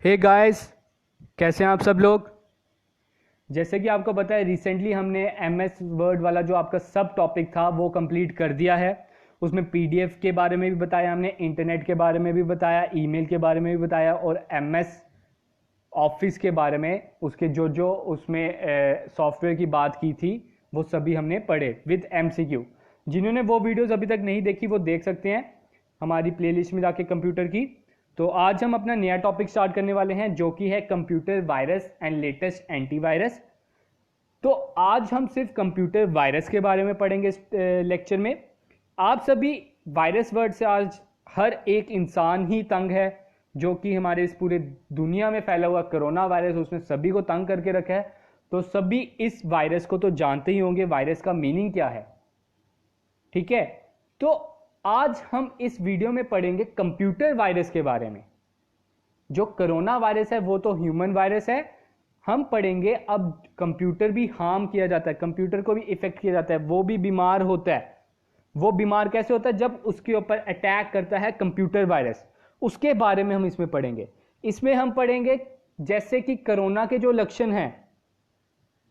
Hey guys, कैसे हैं आप सब लोग। जैसे कि आपको पता है रिसेंटली हमने एमएस वर्ड वाला जो आपका सब टॉपिक था वो कंप्लीट कर दिया है। उसमें पीडीएफ के बारे में भी बताया हमने, इंटरनेट के बारे में भी बताया, ईमेल के बारे में भी बताया और एमएस ऑफिस के बारे में उसके जो जो उसमें सॉफ्टवेयर की बात की थी वो सभी हमने पढ़े विद एमसीक्यू। जिन्होंने वो वीडियोस अभी तक नहीं देखी वो देख सकते हैं हमारी प्लेलिस्ट में जाके कंप्यूटर की। तो आज हम अपना नया टॉपिक स्टार्ट करने वाले हैं जो कि है computer virus and latest antivirus. तो आज हम सिर्फ कंप्यूटर वायरस के बारे में पढ़ेंगे इस लेक्चर में। आप सभी वायरस वर्ड से आज हर एक इंसान ही तंग है, जो कि हमारे इस पूरे दुनिया में फैला हुआ कोरोना वायरस उसने सभी को तंग करके रखा है। तो सभी इस वायरस को तो जानते ही होंगे, वायरस का मीनिंग क्या है। ठीक है, तो आज हम इस वीडियो में पढ़ेंगे कंप्यूटर वायरस के बारे में। जो कोरोना वायरस है वो तो ह्यूमन वायरस है, हम पढ़ेंगे अब कंप्यूटर भी हार्म किया जाता है, कंप्यूटर को भी इफेक्ट किया जाता है, वो भी बीमार होता है। वो बीमार कैसे होता है? जब उसके ऊपर अटैक करता है कंप्यूटर वायरस, उसके बारे में हम इसमें पढ़ेंगे। इसमें हम पढ़ेंगे जैसे कि कोरोना के जो लक्षण हैं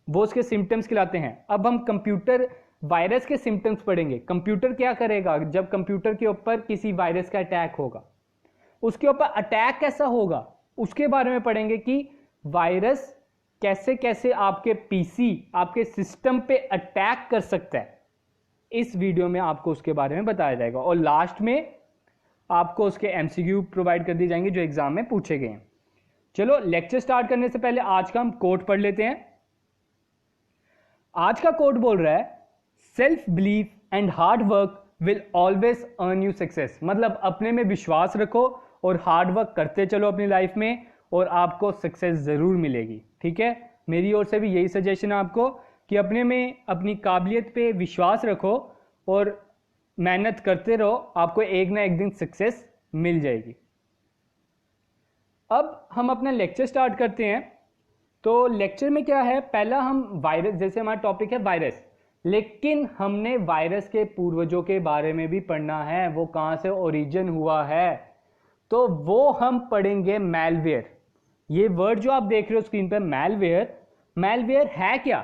वो उसके सिम्टम्स खिलाते हैं। अब हम कंप्यूटर वायरस के सिम्टम्स पढ़ेंगे। कंप्यूटर क्या करेगा जब कंप्यूटर के ऊपर किसी वायरस का अटैक होगा, उसके ऊपर अटैक कैसा होगा उसके बारे में पढ़ेंगे कि वायरस कैसे कैसे आपके पीसी, आपके सिस्टम पे अटैक कर सकता है। इस वीडियो में आपको उसके बारे में बताया जाएगा और लास्ट में आपको उसके एमसीक्यू प्रोवाइड कर दिए जाएंगे जो एग्जाम में पूछे गए हैं। चलो लेक्चर स्टार्ट करने से पहले आज का हम कोट पढ़ लेते हैं। आज का कोट बोल रहा है self belief and hard work will always earn you success. मतलब अपने में विश्वास रखो और हार्ड वर्क करते चलो अपनी लाइफ में और आपको सक्सेस जरूर मिलेगी। ठीक है, मेरी ओर से भी यही सजेशन है आपको कि अपने में अपनी काबिलियत पे विश्वास रखो और मेहनत करते रहो, आपको एक ना एक दिन सक्सेस मिल जाएगी। अब हम अपना लेक्चर स्टार्ट करते हैं। तो लेक्चर में क्या है, पहला हम वायरस, जैसे हमारा टॉपिक है वायरस, लेकिन हमने वायरस के पूर्वजों के बारे में भी पढ़ना है, वो कहां से ओरिजिन हुआ है। तो वो हम पढ़ेंगे मैलवेयर। ये वर्ड जो आप देख रहे हो स्क्रीन पर मैलवेयर, मैलवेयर है क्या?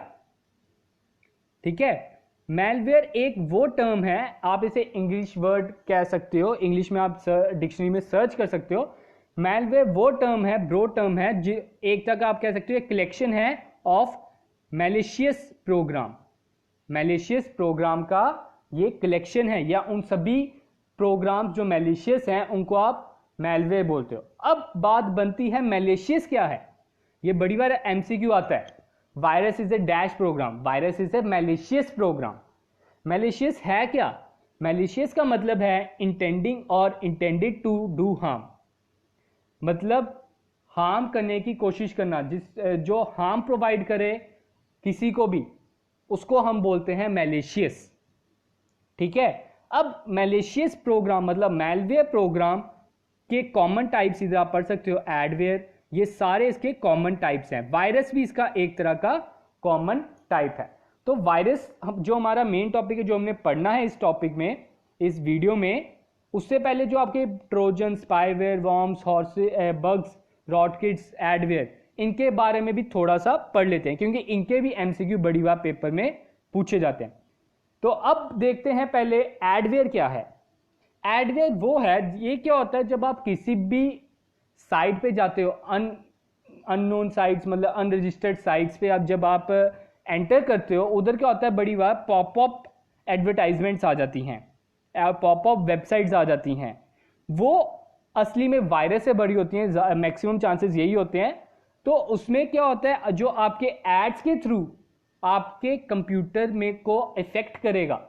ठीक है, मैलवेयर एक वो टर्म है, आप इसे इंग्लिश वर्ड कह सकते हो, इंग्लिश में आप डिक्शनरी में सर्च कर सकते हो। मैलवेयर वो टर्म है, ब्रॉड टर्म है, एक तक आप कह सकते हो कलेक्शन है of malicious program. Malicious program का ये कलेक्शन है, या उन सभी प्रोग्राम जो मैलिशियस हैं उनको आप मैलवेयर बोलते हो। अब बात बनती है मैलिशियस क्या है। ये बड़ी बार एमसीक्यू आता है, virus is a dash program, virus is a malicious program. Malicious है क्या? मैलिशियस का मतलब है इंटेंडिंग और इंटेंडेड टू डू हार्म, मतलब हार्म करने की कोशिश करना, जो हार्म प्रोवाइड करे किसी को भी, उसको हम बोलते हैं मैलिशियस। ठीक है, अब मैलिशियस प्रोग्राम मतलब मैलवेयर प्रोग्राम के कॉमन टाइप्स इधर आप पढ़ सकते हो, एडवेयर, ये सारे इसके कॉमन टाइप्स हैं। वायरस भी इसका एक तरह का कॉमन टाइप है। तो वायरस जो हमारा मेन टॉपिक है, जो हमने पढ़ना है इस टॉपिक में, इस वीडियो में, उससे पहले जो आपके Trojan, spyware, worms, horses, bugs, rootkits, adware, इनके बारे में भी थोड़ा सा पढ़ लेते हैं क्योंकि इनके भी एमसीक्यू बड़ी बार पेपर में पूछे जाते हैं। तो अब देखते हैं पहले एडवेयर क्या है। एडवेयर वो है, ये क्या होता है, जब आप किसी भी साइट पे जाते हो, अननोन साइट्स मतलब अनरजिस्टर्ड साइट्स पे जब आप एंटर करते हो, उधर क्या होता है, बड़ी बार पॉपअप एडवर्टाइजमेंट्स आ जाती हैं, पॉपअप वेबसाइट्स आ जाती हैं। वो असली में वायरस से भरी होती हैं, मैक्सिमम चांसेस यही होते हैं। तो उसमें क्या होता है, जो आपके एड्स के थ्रू आपके कंप्यूटर में को इफेक्ट करेगा,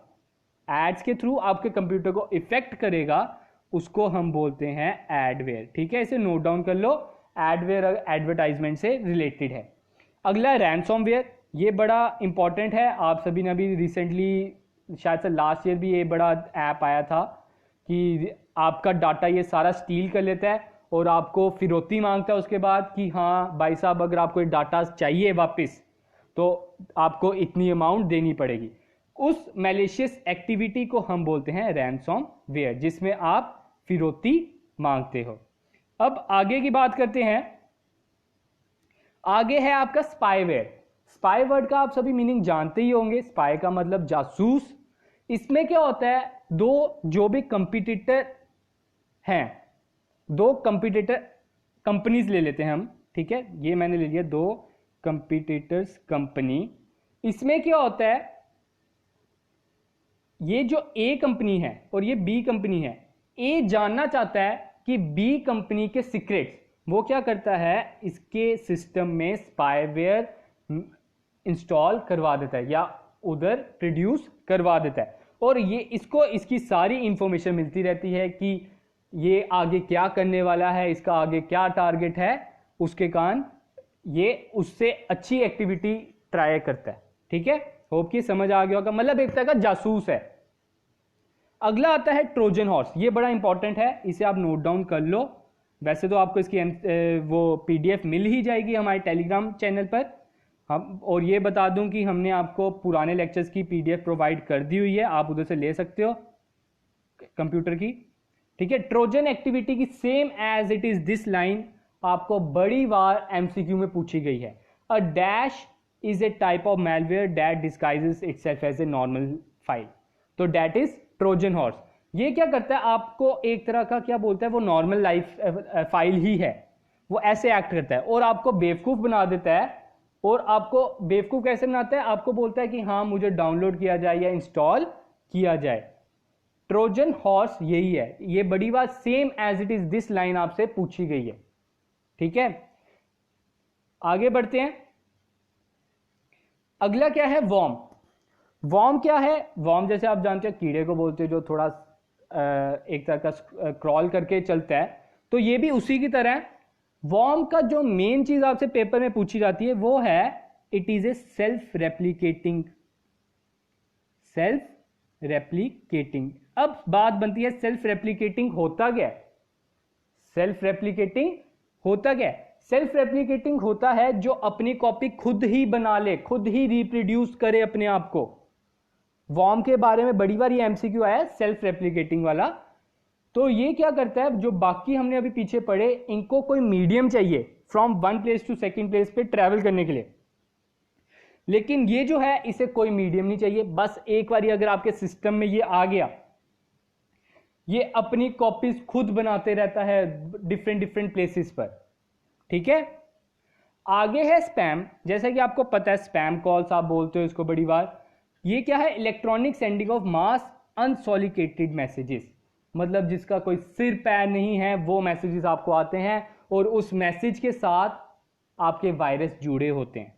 एड्स के थ्रू आपके कंप्यूटर को इफेक्ट करेगा, उसको हम बोलते हैं एडवेयर। ठीक है, इसे नोट डाउन कर लो, एडवेयर एडवर्टाइजमेंट से रिलेटेड है। अगला रैंसमवेयर, ये बड़ा इंपॉर्टेंट है। आप सभी ने अभी रिसेंटली, शायद से लास्ट ईयर भी ये बड़ा ऐप आया था कि आपका डाटा ये सारा स्टील कर लेता है और आपको फिरौती मांगता है उसके बाद कि हाँ भाई साहब, अगर आपको ये डाटा चाहिए वापस तो आपको इतनी अमाउंट देनी पड़ेगी। उस मैलिशियस एक्टिविटी को हम बोलते हैं रैंसमवेयर, जिसमें आप फिरौती मांगते हो। अब आगे की बात करते हैं आगे है आपका स्पाईवेयर। स्पाई वर्ड का आप सभी मीनिंग जानते ही होंगे। स्पाई का मतलब जासूस। इसमें क्या होता है, दो जो भी कंपटीटर हैं, दो कंपटीटर कंपनीज ले लेते हैं हम, ठीक है, ये मैंने ले लिया दो कंपटीटर्स कंपनी। इसमें क्या होता है, ये जो ए कंपनी है और ये बी कंपनी है, ए जानना चाहता है कि बी कंपनी के सीक्रेट्स, वो क्या करता है, इसके सिस्टम में स्पाईवेयर इंस्टॉल करवा देता है या उधर प्रोड्यूस करवा देता है, और ये इसको इसकी सारी इंफॉर्मेशन मिलती रहती है कि ये आगे क्या करने वाला है, इसका आगे क्या टारगेट है, उसके कारण ये उससे अच्छी एक्टिविटी ट्राई करता है। ठीक है, होप कि समझ आ गया होगा, मतलब एक तरह का जासूस है। अगला आता है ट्रोजन हॉर्स। ये बड़ा इंपॉर्टेंट है, इसे आप नोट डाउन कर लो। वैसे तो आपको इसकी वो पीडीएफ मिल ही जाएगी हमारे टेलीग्राम चैनल पर। हम और ये बता दूं कि हमने आपको पुराने लेक्चर्स की पीडीएफ प्रोवाइड कर दी हुई है, आप उधर से ले सकते हो कंप्यूटर की। ठीक है, ट्रोजन एक्टिविटी की same as it is this line आपको बड़ी बार एमसीक्यू में पूछी गई है। A dash is a type of malware that disguises itself as a normal file. तो दैट इज ट्रोजन हॉर्स। ये क्या करता है, आपको एक तरह का क्या बोलता है, वो नॉर्मल लाइफ फाइल ही है, वो ऐसे एक्ट करता है और आपको बेवकूफ बना देता है। और आपको बेवकूफ कैसे बनाता है, आपको बोलता है कि हाँ मुझे डाउनलोड किया जाए या इंस्टॉल किया जाए। ट्रोजन हॉर्स यही है, ये बड़ी बात same as it is this line आपसे पूछी गई है। ठीक है, आगे बढ़ते हैं। अगला क्या है, वॉर्म। वॉर्म क्या है, वॉर्म जैसे आप जानते हो कीड़े को बोलते हैं जो थोड़ा एक तरह का क्रॉल करके चलता है, तो ये भी उसी की तरह है। वॉर्म का जो मेन चीज आपसे पेपर में पूछी जाती है वो है it is a self replicating. अब बात बनती है सेल्फ रेप्लिकेटिंग होता क्या है। सेल्फ रेप्लिकेटिंग होता क्या है, सेल्फ रेप्लिकेटिंग होता है जो अपनी कॉपी खुद ही बना ले, खुद ही रिप्रोड्यूस करे अपने आप को। वॉर्म के बारे में बड़ी बार ये एमसीक्यू आया सेल्फ रेप्लिकेटिंग वाला। तो ये क्या करता है, जो बाकी हमने अभी पीछे पढ़े, इनको कोई मीडियम चाहिए from one place to second place पे ट्रैवल करने के लिए, लेकिन ये जो है इसे कोई मीडियम नहीं चाहिए। बस एक बार अगर आपके सिस्टम में ये आ गया, ये अपनी कॉपीज खुद बनाते रहता है डिफरेंट प्लेसेस पर। ठीक है, आगे है स्पैम। जैसा कि आपको पता है स्पैम कॉल्स आप बोलते हो इसको बड़ी बार। ये क्या है, electronic sending of mass unsolicited messages, मतलब जिसका कोई सिर पैर नहीं है वो मैसेजेस आपको आते हैं और उस मैसेज के साथ आपके वायरस जुड़े होते हैं,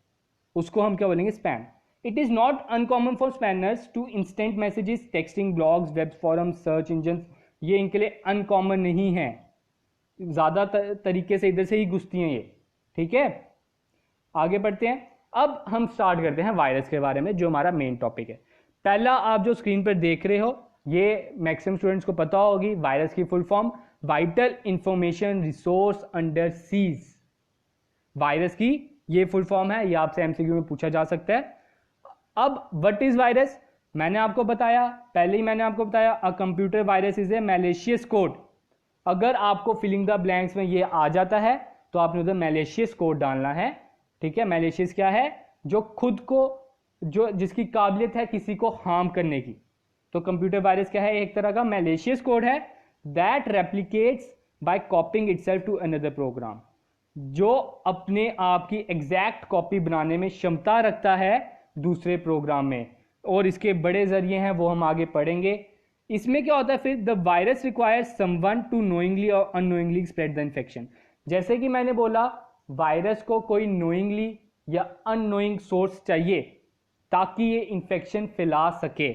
उसको हम क्या बोलेंगे, spam. It is not uncommon for spammers to instant messages, texting, blogs, web forum, search engine. ये इनके लिए अनकॉमन नहीं है, ज्यादा तरीके से इधर से ही घुसती हैं ये। ठीक है, आगे बढ़ते हैं। अब हम स्टार्ट करते हैं वायरस के बारे में, जो हमारा मेन टॉपिक है। पहला आप जो स्क्रीन पर देख रहे हो, ये मैक्सिमम स्टूडेंट्स को पता होगी, वायरस की full form vital information resource under seize. Virus की ये फुल फॉर्म है, ये आपसे एमसीक्यू में पूछा जा सकता है। अब व्हाट इज वायरस, मैंने आपको बताया, पहले ही मैंने आपको बताया, a computer virus is a malicious code. अगर आपको फिलिंग द ब्लैंक्स में ये आ जाता है तो आपने उधर मैलिशियस कोड डालना है। ठीक है, मैलिशियस क्या है, जो खुद को, जो जिसकी काबिलियत है किसी को हार्म करने की। तो कंप्यूटर वायरस क्या है, एक तरह का मैलिशियस कोड है that replicates by copying itself to another program, जो अपने आप की एग्जैक्ट कॉपी बनाने में क्षमता रखता है दूसरे प्रोग्राम में, और इसके बड़े जरिए हैं वो हम आगे पढ़ेंगे। इसमें क्या होता है फिर, the virus requires someone to knowingly और अननोइंगली स्प्रेड द इन्फेक्शन। जैसे कि मैंने बोला, वायरस को कोई नोइंगली या अननोइंग सोर्स चाहिए ताकि ये इन्फेक्शन फैला सके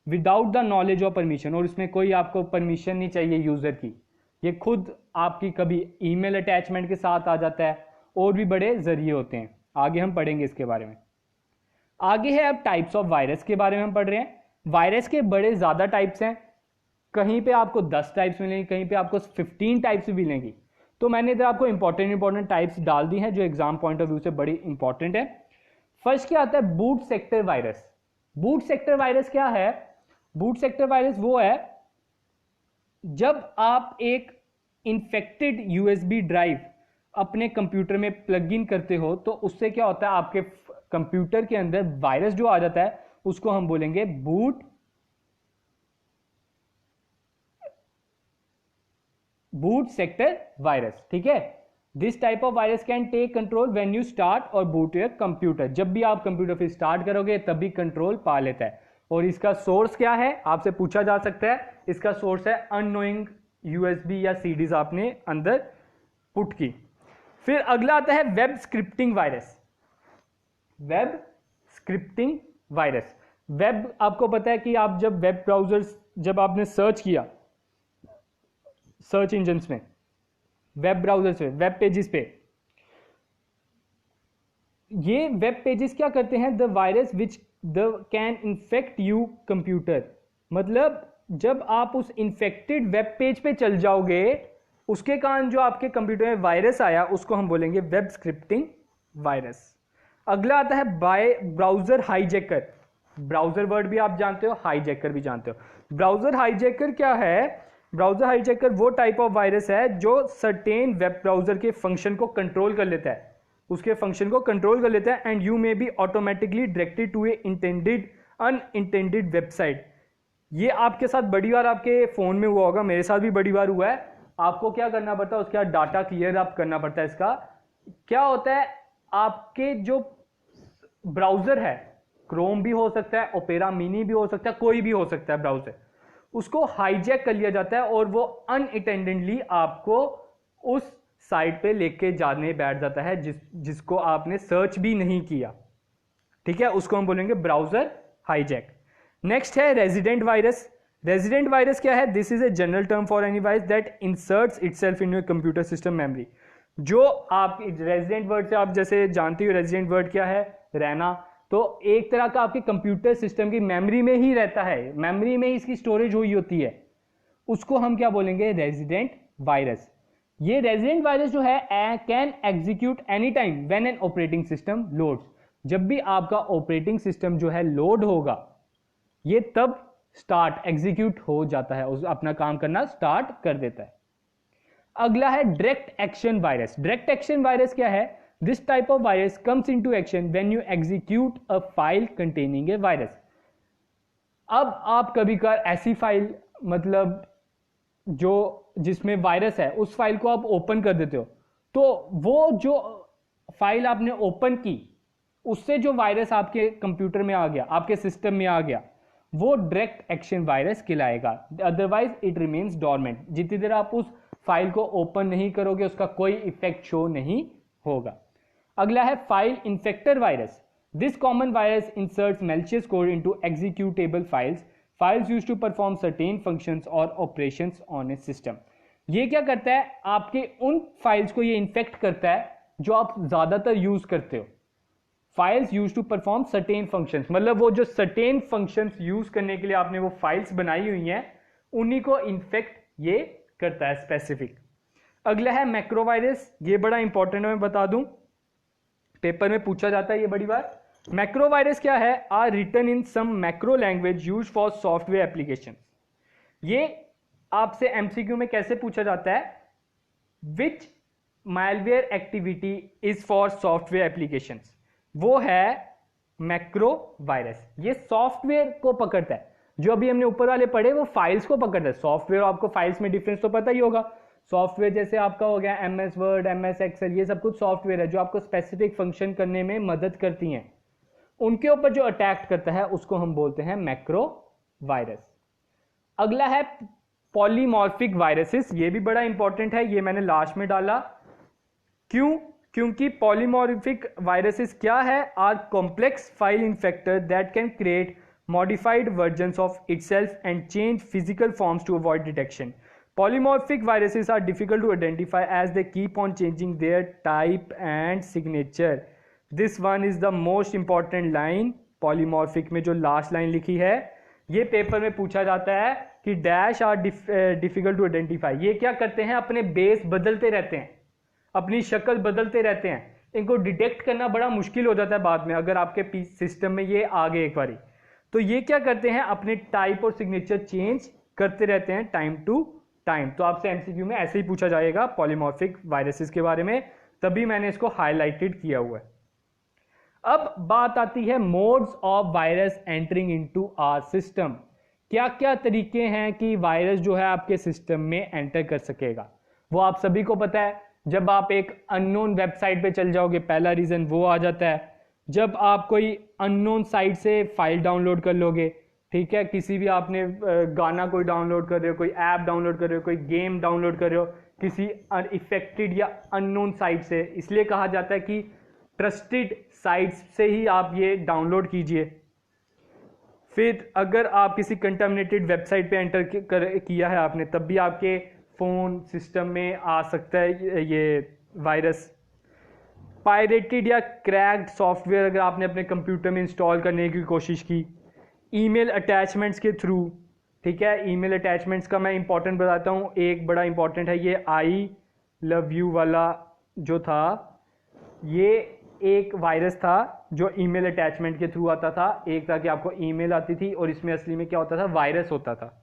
विदाउट द नॉलेज और परमिशन, और इसमें कोई आपको परमिशन नहीं चाहिए यूजर की, ये खुद आपकी कभी ईमेल अटैचमेंट के साथ आ जाता है, और भी बड़े जरिए होते हैं, आगे हम पढ़ेंगे इसके बारे में। आगे है अब टाइप्स ऑफ वायरस के बारे में हम पढ़ रहे हैं। वायरस के बड़े ज्यादा टाइप्स हैं, कहीं पे आपको 10 टाइप्स मिलेंगी, कहीं पे आपको 15 टाइप्स मिलेंगी। तो मैंने इधर आपको इंपॉर्टेंट टाइप्स डाल दी हैं जो एग्जाम पॉइंट ऑफ व्यू से बड़ी इंपॉर्टेंट है। फर्स्ट क्या आता है, boot sector virus. Boot sector virus क्या है, बूट सेक्टर वायरस वो है जब आप एक इंफेक्टेड यूएसबी ड्राइव अपने कंप्यूटर में प्लग इन करते हो तो उससे क्या होता है, आपके कंप्यूटर के अंदर वायरस जो आ जाता है उसको हम बोलेंगे बूट सेक्टर वायरस। ठीक है, this type of virus can take control when you start और बूट योर कंप्यूटर। जब भी आप कंप्यूटर फिर स्टार्ट करोगे तभी कंट्रोल पा लेता है। और इसका सोर्स क्या है, आपसे पूछा जा सकता है। इसका सोर्स है अननोइंग यूएसबी या सीडीज आपने अंदर पुट की। फिर अगला आता है web scripting virus. Web scripting virus, web आपको पता है कि आप जब वेब ब्राउजर्स, जब आपने सर्च किया सर्च इंजन्स में, वेब ब्राउजर्स पे, वेब पेजेस पे, ये वेब पेजेस क्या करते हैं, the virus which the can infect you computer. मतलब जब आप उस इन्फेक्टेड वेब पेज पे चल जाओगे, उसके कारण जो आपके कंप्यूटर में वायरस आया उसको हम बोलेंगे वेब स्क्रिप्टिंग वायरस। अगला आता है by browser hijacker. Browser word भी आप जानते हो, हाईजैकर भी जानते हो। ब्राउजर हाईजैकर क्या है, ब्राउजर हाईजैकर वो टाइप ऑफ वायरस है जो सर्टेन वेब ब्राउजर के फंक्शन को कंट्रोल कर लेता है, उसके फंक्शन को कंट्रोल कर लेता है, and you may be automatically directed to a intended unintended website. ये आपके साथ बड़ी बार आपके फोन में हुआ होगा, मेरे साथ भी बड़ी बार हुआ है। आपको क्या करना पड़ता है, उसके बाद डाटा क्लियर आप करना पड़ता है। इसका क्या होता है, आपके जो ब्राउजर है, क्रोम भी हो सकता है, ओपेरा मिनी भी हो सकता है, कोई भी हो सकता है ब्राउजर, उसको हाईजैक कर लिया जाता है और वो अनइंटेंडेडली आपको उस साइट पे लेके जाने बैठ जाता है जिसको आपने सर्च भी नहीं किया। ठीक है, उसको हम बोलेंगे ब्राउजर हाईजैक। नेक्स्ट है रेजिडेंट वायरस। रेजिडेंट वायरस क्या है, this is a general term for any virus that inserts itself in your computer system memory. जो आप रेजिडेंट वर्ड से आप जैसे जानते हो, रेजिडेंट वर्ड क्या है, रहना, तो एक तरह का आपके कंप्यूटर सिस्टम की मेमोरी में ही रहता है, मेमोरी में ही इसकी स्टोरेज हुई होती है, उसको हम क्या बोलेंगे, रेजिडेंट वायरस। ये रेजिडेंट वायरस जो है can execute any time when an operating system loads. जब भी आपका ऑपरेटिंग सिस्टम जो है लोड होगा, ये तब स्टार्ट एग्जीक्यूट हो जाता है, उस अपना काम करना स्टार्ट कर देता है। अगला है direct action virus. Direct action virus क्या है, this type of virus comes into action when you execute a file containing A virus. अब आप कभी कभार ऐसी फाइल, मतलब जो जिसमें वायरस है, उस फाइल को आप ओपन कर देते हो, तो वो जो फाइल आपने ओपन की उससे जो वायरस आपके कंप्यूटर में आ गया, आपके सिस्टम में आ गया, वो डायरेक्ट एक्शन वायरस कहलाएगा। Otherwise it remains dormant. जितनी देर आप उस फाइल को ओपन नहीं करोगे उसका कोई इफेक्ट शो नहीं होगा। अगला है file infector virus. This common virus inserts malicious code into executable files used to perform certain functions और ऑपरेशंस ऑन ए सिस्टम। ये क्या करता है, आपके उन फाइल्स को ये इन्फेक्ट करता है जो आप ज्यादातर यूज करते हो। Files use to perform certain functions, मतलब वो जो सर्टेन फंक्शंस यूज करने के लिए आपने वो फाइल्स बनाई हुई हैं, उन्हीं को इन्फेक्ट ये करता है स्पेसिफिक। अगला है मैक्रो वायरस। ये बड़ा इंपॉर्टेंट है, मैं बता दूं, पेपर में पूछा जाता है ये बड़ी बार। मैक्रो वायरस क्या है, are written in some macro language use for software application. ये आपसे एमसीक्यू में कैसे पूछा जाता है, which malware activity is for software application, वो है मैक्रो वायरस। ये सॉफ्टवेयर को पकड़ता है। जो अभी हमने ऊपर वाले पढ़े वो फाइल्स को पकड़ता है। सॉफ्टवेयर, आपको फाइल्स में डिफरेंस तो पता ही होगा। सॉफ्टवेयर जैसे आपका हो गया MS वर्ड, MS एक्सेल, ये सब कुछ सॉफ्टवेयर है जो आपको स्पेसिफिक फंक्शन करने में मदद करती हैं। उनके ऊपर जो अटैक करता है उसको हम बोलते हैं मैक्रो वायरस। अगला है पॉलीमॉर्फिक वायरसेस। ये भी बड़ा इंपॉर्टेंट है, ये मैंने लास्ट में डाला। क्यों? क्योंकि पॉलीमॉर्फिक वायरसेस क्या है, are complex file infector that can create modified versions of itself and change physical forms to avoid detection. Polymorphic viruses are difficult to identify as they keep on changing their type and signature. This one is the most important line. Polymorphic में जो last line लिखी है, ये paper में पूछा जाता है कि dash are difficult to identify. ये क्या करते हैं, अपने बेस बदलते रहते हैं, अपनी शक्ल बदलते रहते हैं। इनको डिटेक्ट करना बड़ा मुश्किल हो जाता है बाद में, अगर आपके सिस्टम में ये आ गए एक बारी। तो ये क्या करते हैं, अपने टाइप और सिग्नेचर चेंज करते रहते हैं टाइम टू टाइम। तो आपसे एमसीक्यू में ऐसे ही पूछा जाएगा पॉलीमॉर्फिक वायरसेस के बारे में, तभी मैंने इसको हाईलाइटेड किया हुआ है। अब बात आती है modes of virus entering into our system. क्या क्या तरीके हैं कि वायरस जो है आपके सिस्टम में एंटर कर सकेगा। वो आप सभी को पता है, जब आप एक अननोन वेबसाइट पे चल जाओगे, पहला रीजन वो आ जाता है। जब आप कोई अननोन साइट से फाइल डाउनलोड कर लोगे, ठीक है, किसी भी आपने गाना कोई डाउनलोड कर रहे हो, कोई ऐप डाउनलोड कर रहे हो, कोई गेम डाउनलोड कर रहे हो किसी अनइफेक्टेड या अननोन साइट से, इसलिए कहा जाता है कि ट्रस्टेड साइट्स से ही आप ये डाउनलोड कीजिए। फिर अगर आप किसी कंटामिनेटेड वेबसाइट पे एंटर किया है आपने, तब भी आपके फ़ोन सिस्टम में आ सकता है ये वायरस। पायरेटेड या क्रैक्ड सॉफ्टवेयर अगर आपने अपने कंप्यूटर में इंस्टॉल करने की कोशिश की, ईमेल अटैचमेंट्स के थ्रू, ठीक है, ईमेल अटैचमेंट्स का मैं इंपॉर्टेंट बताता हूँ। एक बड़ा इंपॉर्टेंट है ये आई लव यू वाला जो था, ये एक वायरस था जो ईमेल अटैचमेंट के थ्रू आता था। एक था कि आपको ईमेल आती थी और इसमें असली में क्या होता था, वायरस होता था।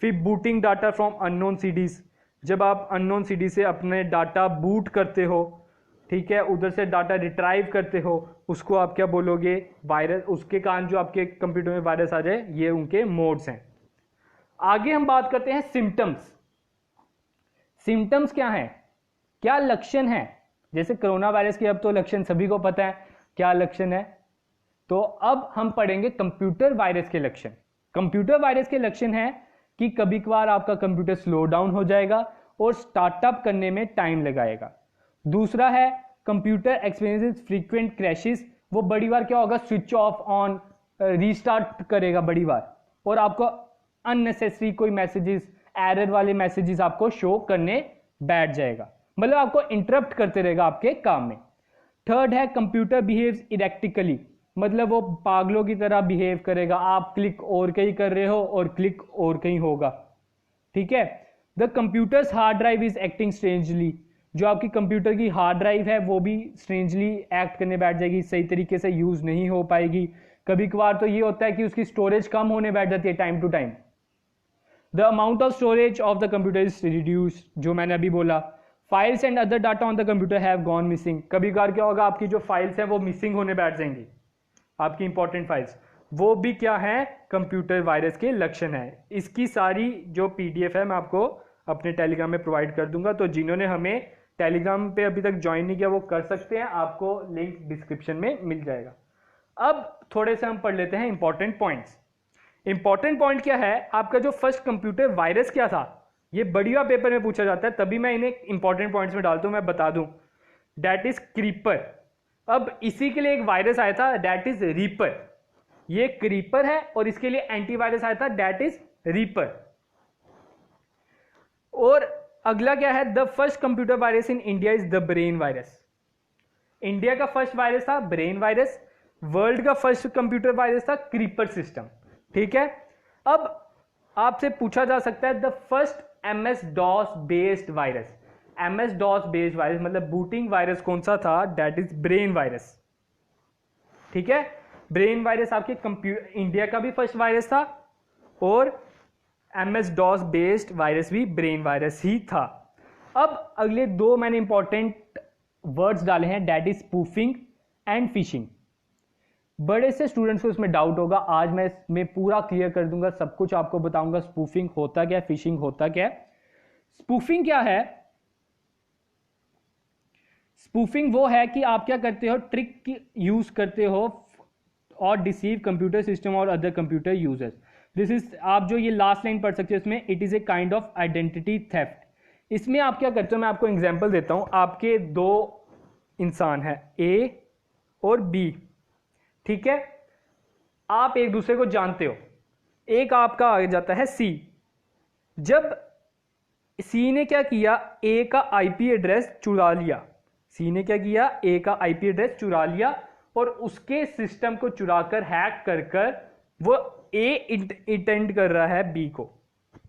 फिर booting data from unknown CDs, जब आप अननोन सीडी से अपने डाटा बूट करते हो, ठीक है, उधर से डाटा रिट्राइव करते हो, उसको आप क्या बोलोगे, वायरस। उसके कारण जो आपके कंप्यूटर में वायरस आ जाए, ये उनके मोड्स हैं। आगे हम बात करते हैं सिम्टम्स। सिम्टम्स क्या हैं, क्या लक्षण हैं। जैसे कोरोना वायरस के अब तो लक्षण सभी को पता है, क्या लक्षण है। तो अब हम पढ़ेंगे कंप्यूटर वायरस के लक्षण। कंप्यूटर वायरस के लक्षण है कि कभी कभार आपका कंप्यूटर स्लो डाउन हो जाएगा और स्टार्टअप करने में टाइम लगाएगा। दूसरा है कंप्यूटर एक्सपीरियंसेस फ्रीक्वेंट क्रैशेस, वो बड़ी बार क्या होगा, स्विच ऑफ ऑन रीस्टार्ट करेगा बड़ी बार, और आपको अननेसेसरी कोई मैसेजेस, एरर वाले मैसेजेस आपको शो करने बैठ जाएगा, मतलब आपको इंटरप्ट करते रहेगा आपके काम में। थर्ड है कंप्यूटर बिहेव्स इरेक्टिकली, मतलब वो पागलों की तरह बिहेव करेगा। आप क्लिक और कहीं कर रहे हो और क्लिक और कहीं होगा, ठीक है। The computers hard drive is acting strangely, जो आपकी कंप्यूटर की हार्ड ड्राइव है वो भी स्ट्रेंजली एक्ट करने बैठ जाएगी, सही तरीके से यूज नहीं हो पाएगी। कभी कभार तो ये होता है कि उसकी स्टोरेज कम होने बैठ जाती है time to time. The amount of storage of the computer is reduce, जो मैंने अभी बोला। Files and other data on the computer have gone missing, कभी कभार क्या होगा, आपकी जो फाइल्स हैं वो मिसिंग होने बैठ जाएंगी, आपकी इंपॉर्टेंट फाइल्स, वो भी क्या है, कंप्यूटर वायरस के लक्षण है। इसकी सारी जो पीडीएफ है मैं आपको अपने टेलीग्राम में प्रोवाइड कर दूंगा, तो जिन्होंने हमें टेलीग्राम पे अभी तक ज्वाइन नहीं किया वो कर सकते हैं, आपको लिंक डिस्क्रिप्शन में मिल जाएगा। अब थोड़े से हम पढ़ लेते हैं इंपॉर्टेंट पॉइंट्स। इंपॉर्टेंट पॉइंट क्या है, आपका जो फर्स्ट कंप्यूटर वायरस क्या था, ये बढ़िया पेपर में पूछा जाता है, तभी मैं इन्हें इंपॉर्टेंट पॉइंट्स में डालता हूं, मैं बता दूं। That is creeper. अब इसी के लिए एक वायरस आया था, दैट इज रीपर। ये क्रीपर है और इसके लिए एंटीवायरस आया था, दैट इज रीपर। और अगला क्या है, the first computer virus in India is the brain virus. India का फर्स्ट वायरस था ब्रेन वायरस, वर्ल्ड का फर्स्ट कंप्यूटर वायरस था क्रीपर सिस्टम, ठीक है। अब आपसे पूछा जा सकता है the first MS DOS based virus, MS DOS based virus मतलब बूटिंग वायरस कौन सा था, दैट इज ब्रेन वायरस, ठीक है। ब्रेन वायरस आपके इंडिया का भी फर्स्ट वायरस था और MS DOS बेस्ड वायरस भी ब्रेन वायरस ही था। अब अगले दो मैंने इंपॉर्टेंट वर्ड्स डाले हैं, that is spoofing and fishing. बड़े से स्टूडेंट्स को इसमें डाउट होगा, आज मैं पूरा क्लियर कर दूंगा, सब कुछ आपको बताऊंगा। स्पूफिंग होता क्या है, फिशिंग होता क्या है। स्पूफिंग क्या है, स्पूफिंग वो है कि आप क्या करते हो, ट्रिक यूज करते हो और डिसीव कंप्यूटर सिस्टम और other computer users. This is, आप जो ये लास्ट लाइन पढ़ सकते हो इसमें, it is a kind of identity theft. इसमें आप क्या करते हो, मैं आपको एग्जांपल देता हूं। आपके दो इंसान हैं, ए और बी, ठीक है। आप एक दूसरे को जानते हो, एक आपका आ जाता है सी। जब सी ने क्या किया, ए का आईपी एड्रेस चुरा लिया, सी ने क्या किया, ए का आईपी एड्रेस चुरा लिया और उसके सिस्टम को चुराकर हैक कर कर वो ए इंटेंड कर रहा है बी को,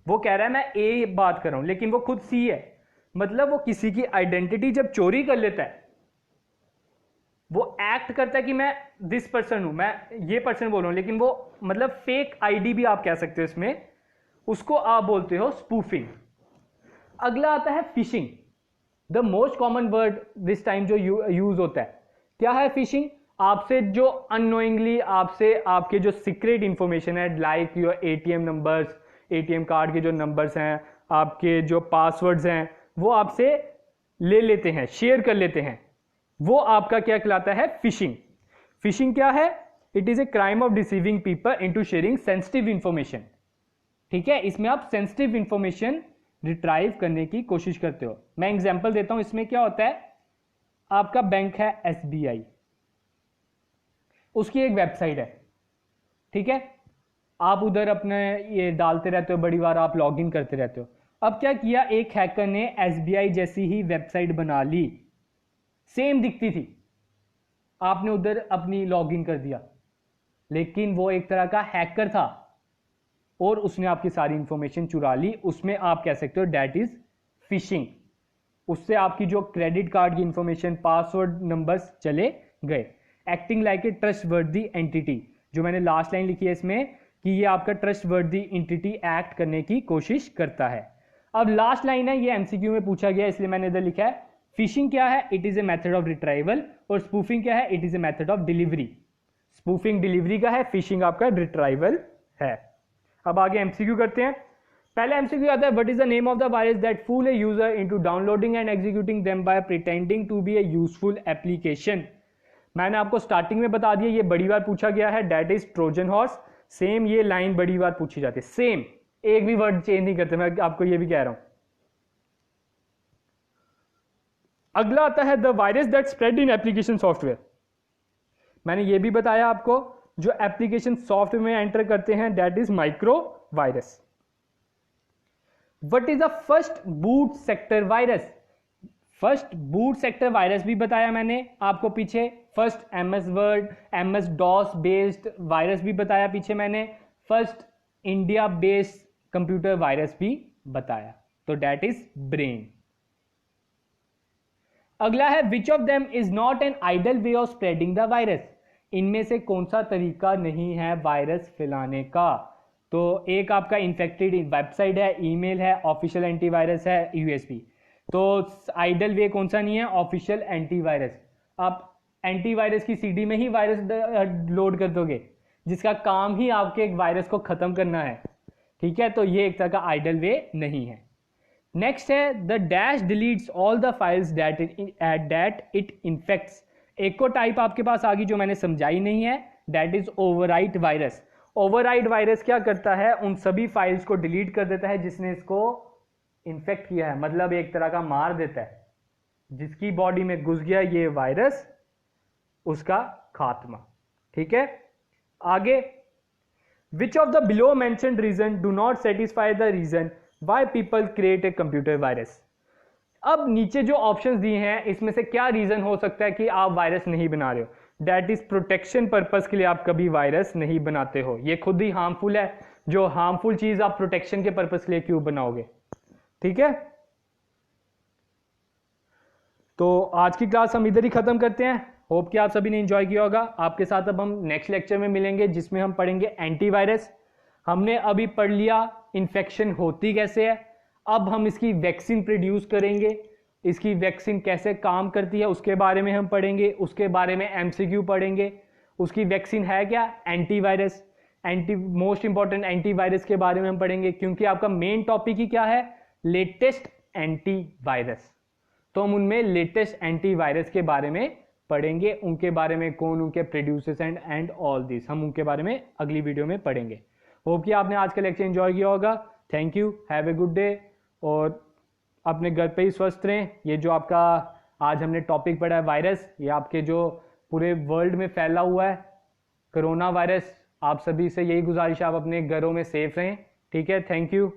वो कह रहा है मैं ए बात कर रहा हूं, लेकिन वो खुद सी है। मतलब वो किसी की आइडेंटिटी जब चोरी कर लेता है, वो एक्ट करता है कि मैं दिस पर्सन हूं, मैं ये पर्सन बोल रहा हूं, लेकिन वो मतलब फेक आईडी भी आप कह सकते हो इसमें, उसको आप बोलते हो स्पूफिंग। अगला आता है fishing, the most common word this time जो यूज होता है। क्या है फिशिंग? आपसे जो अननोइंगली आपसे आपके जो सीक्रेट इंफॉर्मेशन है, like your ATM numbers, ATM card के जो नंबर्स हैं, आपके जो पासवर्ड्स हैं, वो आपसे ले लेते हैं, शेयर कर लेते हैं, वो आपका क्या कहलाता है? फिशिंग। फिशिंग क्या है? It is a crime of deceiving people into sharing sensitive information. ठीक है, इसमें आप सेंसिटिव इंफॉर्मेशन रिट्राइव करने की कोशिश करते हो। मैं एग्जांपल देता हूं, इसमें क्या होता है, आपका बैंक है SBI, उसकी एक वेबसाइट है, ठीक है, आप उधर अपने ये डालते रहते हो, बड़ी बार आप लॉगिन करते रहते हो। अब क्या किया, एक हैकर ने SBI जैसी ही वेबसाइट बना ली, सेम दिखती थी, आपने उधर अपनी लॉगिन कर दिया, लेकिन वो एक तरह का हैकर था और उसने आपकी सारी इंफॉर्मेशन चुरा ली। उसमें आप कह सकते हो दैट इज फिशिंग। उससे आपकी जो क्रेडिट कार्ड की इंफॉर्मेशन, पासवर्ड नंबर्स चले गए। Acting like a trustworthy entity, जो मैंने लास्ट लाइन लिखी है इसमें कि ये आपका ट्रस्टवर्दी एंटिटी एक्ट करने की कोशिश करता है। अब लास्ट लाइन है, ये MCQ में पूछा गया इसलिए मैंने इधर लिखा है, फिशिंग क्या है? It is a method of retrieval. और स्पूफिंग क्या है? It is a method of delivery. Spoofing delivery का है, फिशिंग आपका रिट्राइवल है। अब आगे MCQ करते हैं। पहले MCQ आता है, what is the name of the virus that fool a user into downloading and executing them by pretending to be a useful application. मैंने आपको स्टार्टिंग में बता दिया, ये बड़ी बार पूछा गया है, that is Trojan horse. Same ये लाइन बड़ी बार पूछी जाती है, सेम, एक भी वर्ड चेंज नहीं करते, मैं आपको ये भी कह रहा हूं। अगला आता है the virus that spread in application software. मैंने ये भी बताया आपको, जो एप्लीकेशन सॉफ्टवेयर में एंटर करते हैं that is micro virus. What is the first boot sector virus? First boot sector virus भी बताया मैंने आपको पीछे। First MS word, MS DOS based virus भी बताया पीछे मैंने। First India based computer virus भी बताया, तो दैट इज ब्रेन। अगला है which of them is not an ideal way of spreading the virus? इनमें से कौन सा तरीका नहीं है वायरस फैलाने का? तो एक आपका इन्फेक्टेड वेबसाइट है, ईमेल है, ऑफिशियल एंटीवायरस है, USB। तो आइडल वे कौन सा नहीं है? Official antivirus. आप एंटीवायरस की CD में ही वायरस लोड कर दोगे, जिसका काम ही आपके एक वायरस को खत्म करना है, ठीक है, तो ये एक तरह का आइडल वे नहीं है। नेक्स्ट है the dash deletes all the files that it infects. एक को टाइप आपके पास आ गई जो मैंने समझाई नहीं है, that is overwrite virus. Overwrite virus क्या करता है? उन सभी फाइल्स को डिलीट कर देता है जिसने इसको इन्फेक्ट किया है, मतलब एक तरह का मार देता है। जिसकी बॉडी में घुस गया ये वायरस, उसका खात्मा, ठीक है। आगे, which of the below mentioned reason do not satisfy the reason why people create a computer virus. अब नीचे जो ऑप्शंस दिए हैं इसमें से क्या रीजन हो सकता है कि आप वायरस नहीं बना रहे हो? दैट इज प्रोटेक्शन पर्पस के लिए आप कभी वायरस नहीं बनाते हो, ये खुद ही हार्मफुल है। जो हार्मफुल चीज आप प्रोटेक्शन के पर्पस के लिए क्यों बनाओगे, ठीक है। तो आज की क्लास हम इधर ही खत्म करते हैं। होप कि आप सभी ने एंजॉय किया होगा। आपके साथ अब हम नेक्स्ट लेक्चर में मिलेंगे जिसमें हम पढ़ेंगे एंटीवायरस। हमने अभी पढ़ लिया इन्फेक्शन होती कैसे है, अब हम इसकी वैक्सीन प्रोड्यूस करेंगे, इसकी वैक्सीन कैसे काम करती है उसके बारे में हम पढ़ेंगे, उसके बारे में MCQ पढ़ेंगे। उसकी वैक्सीन है क्या? एंटीवायरस। मोस्ट इंपॉर्टेंट एंटीवायरस के बारे में हम पढ़ेंगे, क्योंकि आपका मेन टॉपिक ही क्या है? Latest antivirus. तो हम उनमें लेटेस्ट एंटीवायरस के बारे में पढ़ेंगे, उनके बारे में कौन उनके प्रोड्यूसर्स एंड ऑल दिस, हम उनके बारे में अगली वीडियो में पढ़ेंगे। होप कि आपने आज का लेक्चर एंजॉय किया होगा। Thank you, have a good day, और अपने घर पे ही स्वस्थ रहें। ये जो आपका आज हमने टॉपिक पढ़ा है वायरस, ये आपके जो पूरे वर्ल्ड में फैला हुआ है कोरोना वायरस, आप सभी से यही गुजारिश है आप अपने घरों में सेफ रहें, ठीक है। Thank you.